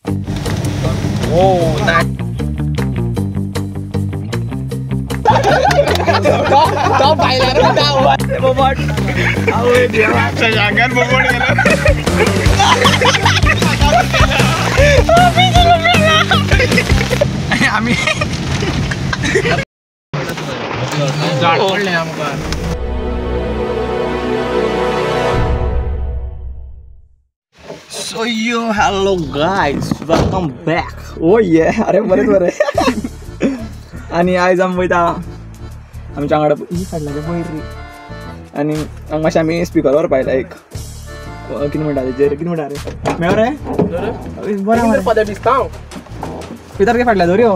Oh, nice. Kau bailar tahu. Bobot. Awe dia. Jangan bobot gelo. आम्ही झाड पडले आमका. So yo, hello guys, welcome back. Oh yeah, अरे बरे आणि आज आम्ही वयता आमच्या वांगडा ही काडला रे बैरी आणि हांगा मातशें आमी स्पिकरार पायला एक कितें म्हणटा तेजेर कितें म्हणटा रे मेळ रे बरें पद दिसता पितर के फाटल्या दोऱ्यो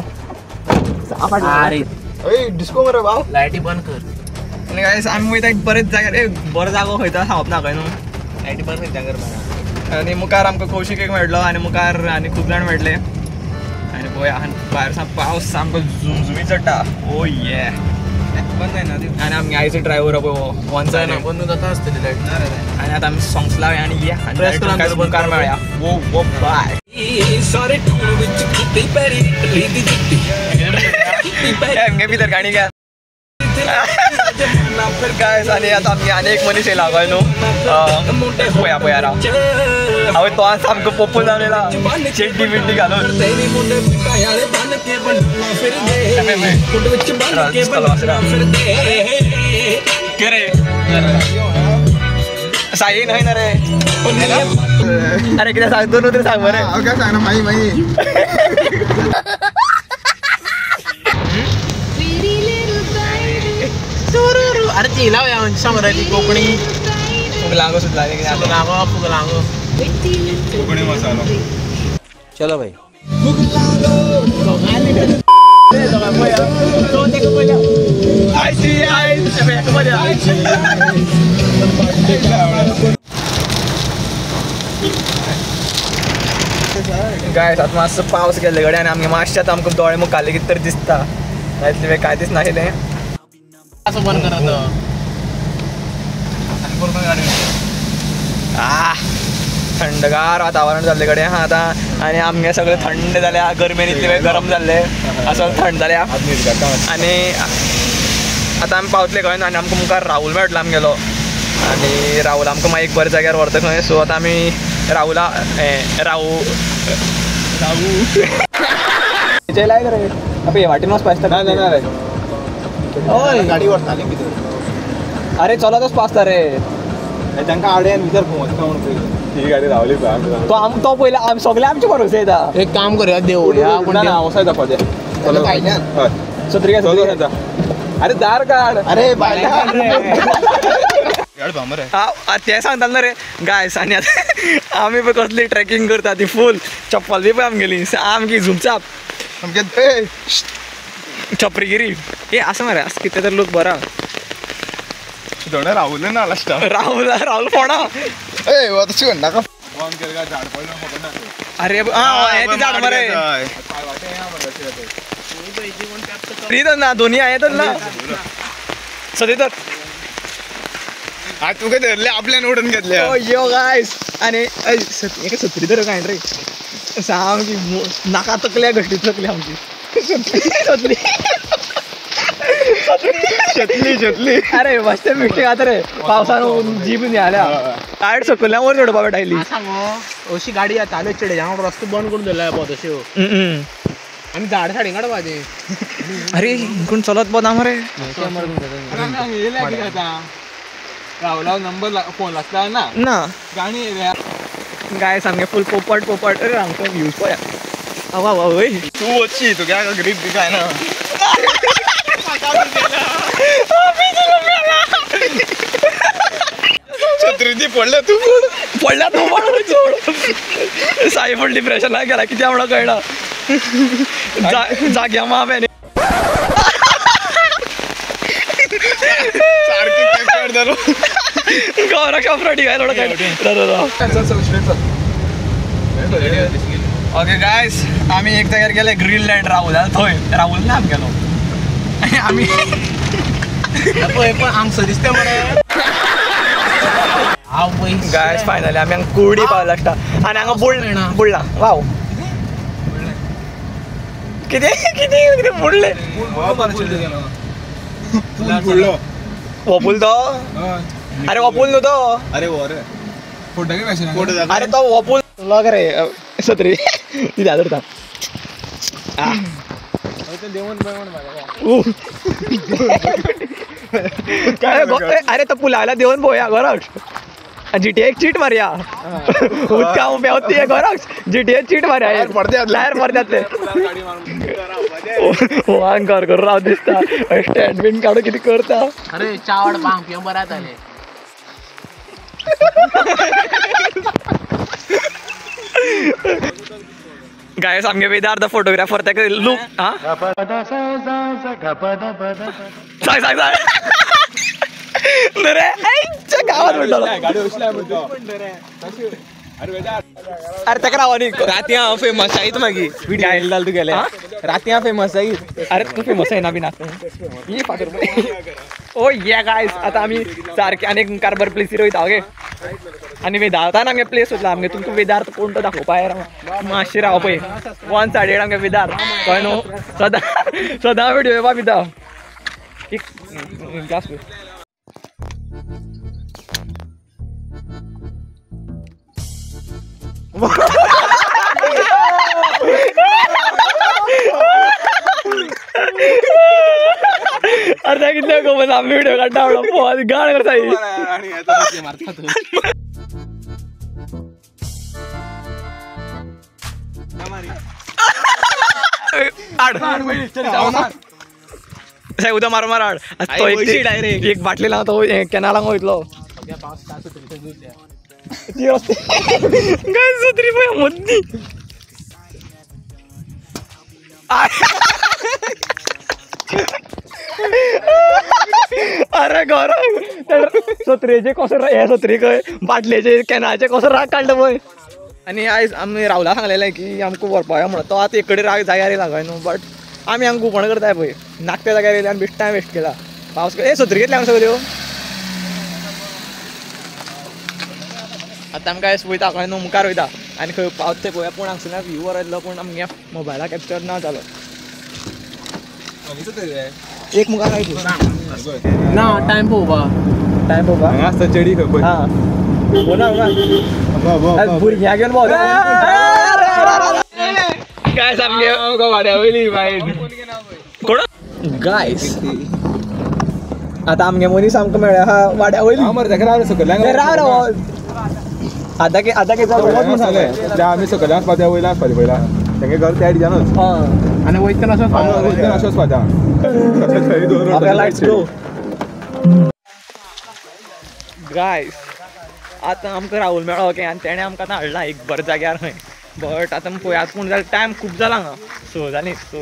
अरे ओय डिस्को मरे भाव लायटी बंद कर आणि गाइस आमी वयता एक बरेच जाग्यार एक बरो जागो खंयता सांगप ना खंय न्हू लायटी बंद कर जागर आणि मुखार आमकां कौशिक एक मेळ्ळो आणि मुखार आनी खूब जाण मेळ्ळे आणि पळय भायर सामको पावस सामको झुमझुमी चडटा ओ ये बंद जायना आणि आमी आयचो ड्रायव्हर पळय वन जायना बंद जाता आसतली लायट ना रे आणि आतां आमी सॉंग्स लावया आणि या आणि मुखार मेळया वो वो बाय सारे टूर विच कुत्ते पैरी लीदी जुत्ती आमगे भितर गाणी घ्या फिर काय आणि आता आम्ही अनेक मनीस येयला कळ्ळें न्हू पळया पळया राव हांवें तो सामको पोपूल जावलेला चेड्डी बिड्डी घालून के रे साई नाही ना रे अरे किती सांगतो न्हू तरी सांग बरें काय सांग ना माई माई अरे चिला या समराची कोकणी फुगलांगो सुद्धा फुगलांगो कोकणी मसाला चलो भाई गायस आता मातसो पावस गेले गडे आणि आमगे मातशें आतां आमकां दोळे मुखाल्ले कितें तरी दिसता नायतले वेळ काय दिसनाशिल्लें असं बंद करत थंडगार वातावरण जाल्ले कडेन आहा आतां आनी आमगे सगळें थंड जाल्या गरमेन इतले वेळ गरम जाल्ले असो थंड जाल्या आनी आतां आमी पावतले खंय आनी आमकां मुखार राहुल मेळटलो आमगेलो आनी राहुल आमकां मागीर एक बरे जाग्यार व्हरता खंय सो आतां आमी राहुला राहू लायक रे हे वाटेन वचपा आसता ना रे गाडी व्हरताली भितर अरे चलो तोच पासता रे तांकां आडेन भितर घुमता म्हणून ती गाडी रावली तो पयले सगळे आमचे भरोसे येता एक काम करूया देवया ना वसाय दाखोवचे सत्री काय अरे दार काढ अरे ते सांगता ना रे गायस आणि आता आम्ही पण कसली ट्रेकिंग करता ती फुल चप्पल बी पण आमगेली आमकी झुमचाप छपरीगिरी हे असं मरे असं किती तर लोक बरा राहुल ना लास्ट राहुल फोडा तशी म्हणा का अरे हे झाड मरे ना दोन्ही आहेत ना सध्या तर आज तुका धरले आपल्यान ओढून घेतले यो गायस आणि एका सत्री तर काय रे सामकी नाका तकल्या घट्टीत तकली आमची शतली अरे मस्त मिस्टेक आता रे पावसान जीप निघाल्या टायर्ड सकल्यावर चढपा बेटायली सांगो अशी गाडी चालू चढे हांव रस्तो बंद करून दवरला पळय तश्यो आनी झाड साडी काडपाचे अरे कोण चलत बदा मरे राहुला नंबर फोन लागता ना गाणी गाय सामके फुल पोपट अरे आमकां व्ह्यूज पळया आवा वय तू वचची तुका ग्रीप बी काय ना छत्री पडल्या तू साई फुल डिप्रेशन गेला किती आमला कळना जाग्या माव्याने गौरक्षा फ्रटी काय थोडं ओके गायस आम्ही एक जाग्यार गेले ग्रीनलँड राहुल थंय राहुल ना आमी गेलो आम्ही पण आमचं दिसते मरे गायस फायनली आमी हांगा कुर्डी पावला आसता आनी हांगा बुडला वाव किती किती बुडले वपूल तो अरे वपूल न्हू तो अरे वर फोटो अरे तो वपूल लग रे सत्री ती दादरता काय अरे तो पुलाला देऊन पोया गरज जीटी एक चीट मारया उदका उभ्या होती गरज जीटी चीट मारया पडद्यातले कर कर राव दिसता स्टँड बिन काढू किती करता अरे चावड बांग पिऊन बरात आले गाय आमगे वेदार द फोटोग्राफर ताका लूक हा सांग सांग सांग रे आईच्या गावात म्हणलो गाडी उचला म्हणतो अरे ताका रावनी राती हांव फेमस आयत मागीर व्हिडिओ येयला तू गेले राती हांव फेमस आयत अरे तू फेमस आहे ना बी नाच ये फातर ओ या गायस आता आम्ही सारखे अनेक कारभार प्लेसीर वयता ओके आणि वेदारतान आमगे प्लेस वयतला आमगे तुमकां वेदार्थ कोण तो दाखोवपाक राव मातशें राव पळय 1 सायडेड आमगे वेदार कळ्ळें न्हू सदां व्हिडिओ येवपा भिता एक ग्लास पळय अरे कितले गो मग आम्ही व्हिडिओ काढता आवडा गाण करता उद्या मार मार तो एक बाटली लावतो कॅनाला वयतलो काय सत्री पळय मद्दी अरे गौरव सत्रेचे कसं हे सत्री खंय बाटलेचे कॅनाचे कसं राग काढलं पळय आणि आयज आमी राहुला सांगलेलें की आमकां व्हरपाक म्हणून तो आतां एक कडेन राग जाग्यार लागय न्हू बट आमी हांगा गुपण करताय पळय नाकत्या जाग्यार येयले आनी बेश्ट टायम वेस्ट केला पावस ए सत्री घेतल्या हांगा सगळ्यो आतां आमकां वयता कळ्ळें न्हू मुखार वयता आनी खंय पावता तें पळोवया पूण हांगसर व्ह्यू वर येतलो पूण आमगे मोबायला कॅप्चर ना जालो एक मुखार ना टाइम पळोवपा हांगा आसता चेडी खंय पळय हां भुरग्यां घेवन भोंवता काय सामके वाड्या वयली कोण गायस आतां आमगे मनीस आमकां मेळ्ळ्या हा वाड्या वयली मरे ताका राव सकयल्यान राव राव आतां आमी सकयल्यान वचपा वयल्यान वचपाचें पयला तेंगे घर त्या डिजानूच आणि वयतना अशें वचपाचें लेट्स गो गायस आतां आमकां राहुल मेळ्ळो ओके आनी तेणें आमकां आतां हाडला एक बरें जाग्यार खंय बट आतां पळयात पूण जाल्यार टायम खूब जाला हांगा 6 जालीं सो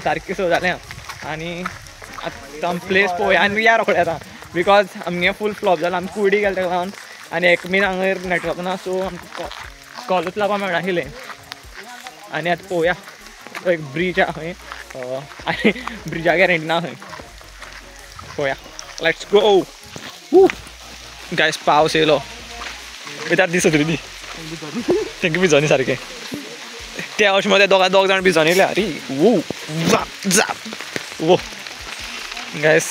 सारकी 6 जाल्या आनी आतां प्लेस पळोवया आनी या रोखडे आतां बिकॉज आमगे फूल फ्लॉप जाला आमी कुयडी गेले ताका लागून आनी एक बीन हांगा नेटवर्क ना सो आमकां कॉलूच लावपाक मेळना आशिल्लें आनी आतां पळोवया एक ब्रीज आहा खंय आनी ब्रिजा गॅरंटी ना खंय पळोवया लेट्स गो गायस पावस येयलो भितर दी सगळी दी तेंका भिजोनी सारकें ते अशें मदें दोग जाण भिजोन येयल्या अरे वो वो गायस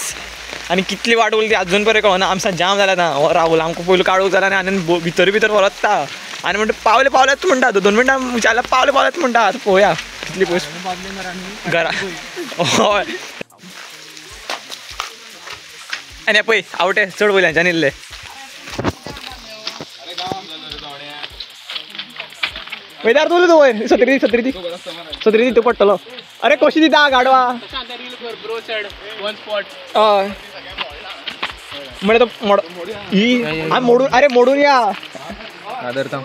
आनी कितली वाट उरली ती आजून पर्यंत कळना आमचा जाम जाला ना हो राहुल आमकां पयलू काडूंक जाला आनी भितर व्हरता आनी म्हणटा पावले पावलेच म्हणटा 2 मिनटां विचारल्यार पावले पावलेच म्हणटा आतां पळोवया कितली पयस घरा हय आनी पळय आवटे चड वयल्याच्यान येयल्ले वेदार तुला तू वयर सत्री दी तू पडटलो अरे कशी दिता गाडवा हय म्हणजे तो मोडून अरे मोडून या आदरता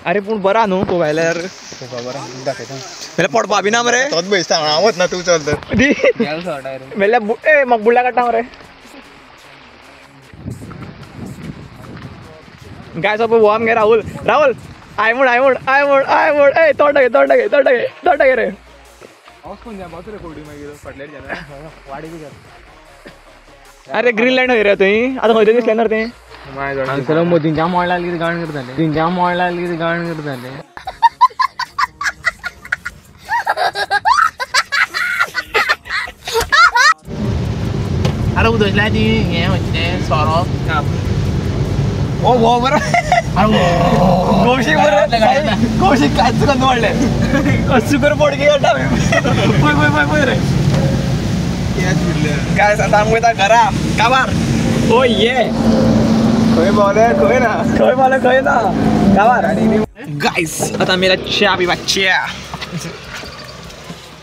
अरे पूण बरा न्हू पळयल्यार जाल्यार पडपा बी ना मरे तोच बेसता हांवच ना तू चल तर दी म्हणल्यार ए म्हाका बुडल्या काडटा मरे गाय सोप वो आमगे राहुल आय म्हण ए तोंड घे रे अरे ग्रीनलँड होय रे थंय आता खंय दिसलें ना ते हांगसर मोदींच्या मॉळार कितें गाण करताले तिंच्या मॉळार कितें गाण करताले अरे उदयला ती हें म्हणजे सोरो ओ वो बरं कौशिक बरं कौशिक काय चुकून वाढले सुकर पोडके काढा पय रे काय सांगता आमच्या घरा काबार ओ ये खंय बोले खंय ना खंय ना काबार गाइस आता मेरा चहा पिवा चहा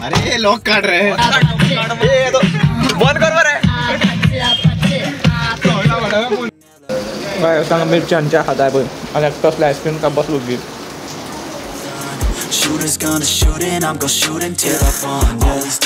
अरे लोक काढ रे बंद कर बरं काय सांग मिरच्यांच्या हाताय पळय आणि कसले आईस्क्रीम का बसलो गी Shooters gonna shoot and I'm gonna shoot until I fall. Yeah, these